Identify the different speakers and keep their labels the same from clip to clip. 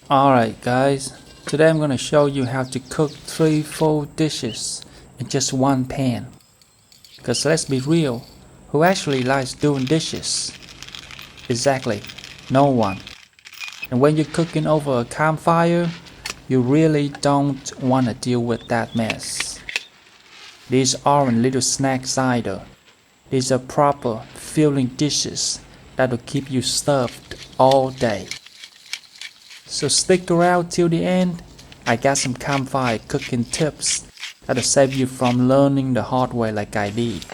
Speaker 1: Alright guys, today I'm gonna show you how to cook 3 full dishes in just one pan. Cause let's be real, who actually likes doing dishes? Exactly, no one. And when you're cooking over a campfire, you really don't wanna deal with that mess. These aren't little snacks either. These are proper, filling dishes that'll keep you stuffed all day. So stick around till the end. I got some campfire cooking tips that'll save you from learning the hard way like I did.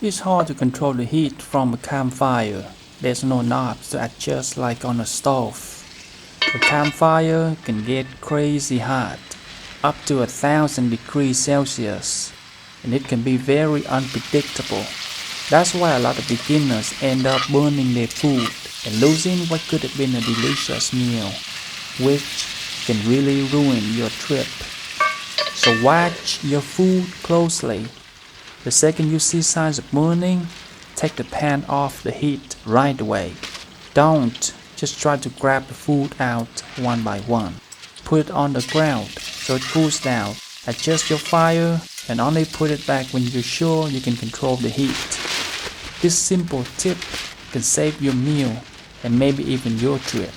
Speaker 1: It's hard to control the heat from a campfire. There's no knobs to adjust like on a stove. A campfire can get crazy hot, up to 1,000 degrees Celsius, and it can be very unpredictable. That's why a lot of beginners end up burning their food and losing what could have been a delicious meal, which can really ruin your trip. So watch your food closely. The second you see signs of burning, take the pan off the heat right away. Don't just try to grab the food out one by one. Put it on the ground so it cools down. Adjust your fire and only put it back when you're sure you can control the heat. This simple tip can save your meal and maybe even your trip.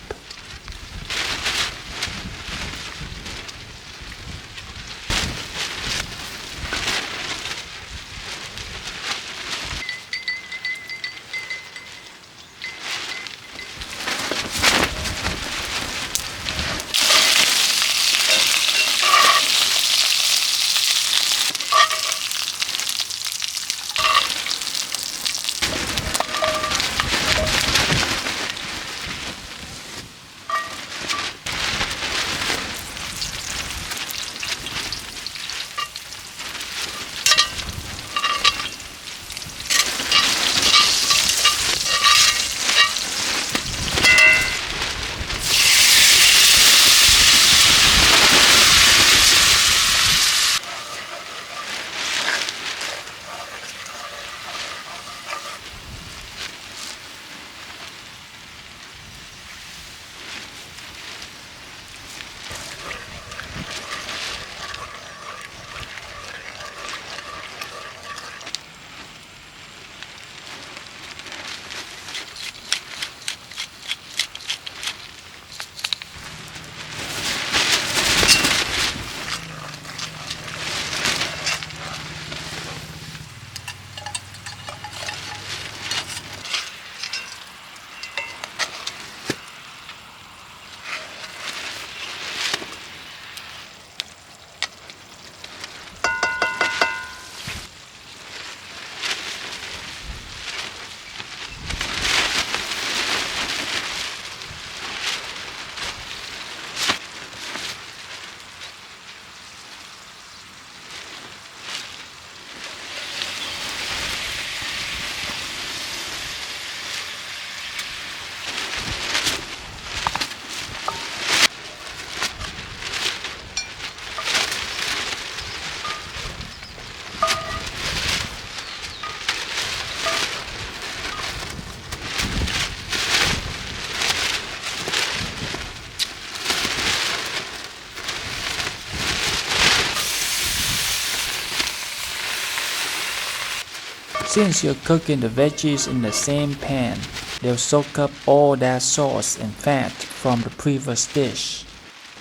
Speaker 1: Since you're cooking the veggies in the same pan, they'll soak up all that sauce and fat from the previous dish.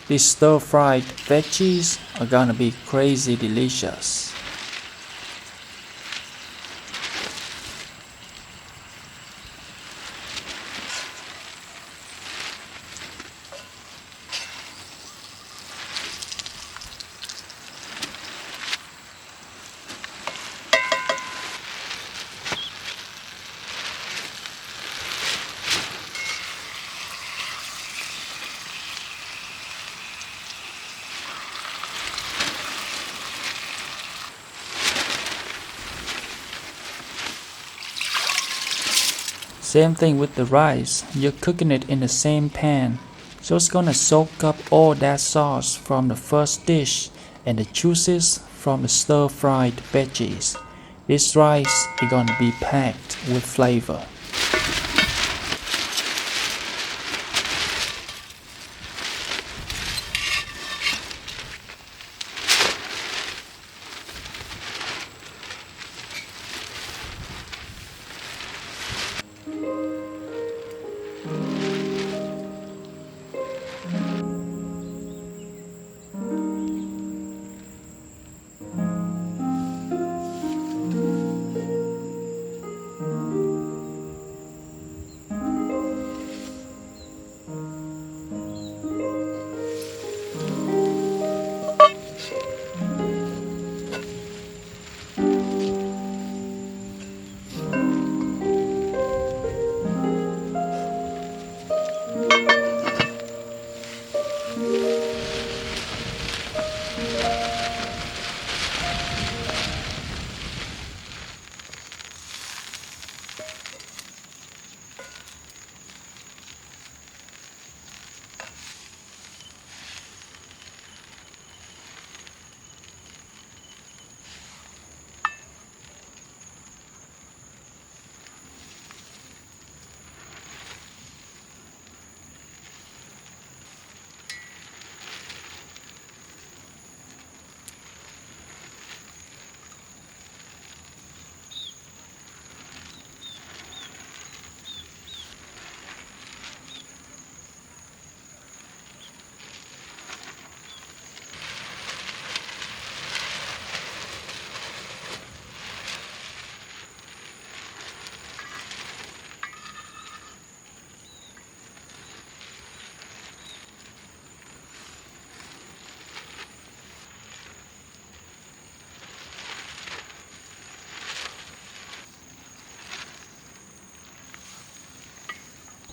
Speaker 1: These stir-fried veggies are gonna be crazy delicious. Same thing with the rice, you're cooking it in the same pan, so it's gonna soak up all that sauce from the first dish and the juices from the stir-fried veggies. This rice is gonna be packed with flavor.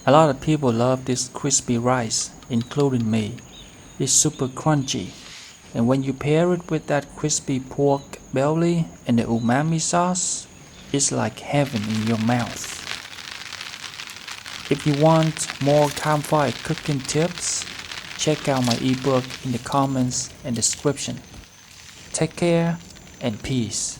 Speaker 1: A lot of people love this crispy rice, including me. It's super crunchy, and when you pair it with that crispy pork belly and the umami sauce, it's like heaven in your mouth. If you want more campfire cooking tips, check out my ebook in the comments and description. Take care and peace.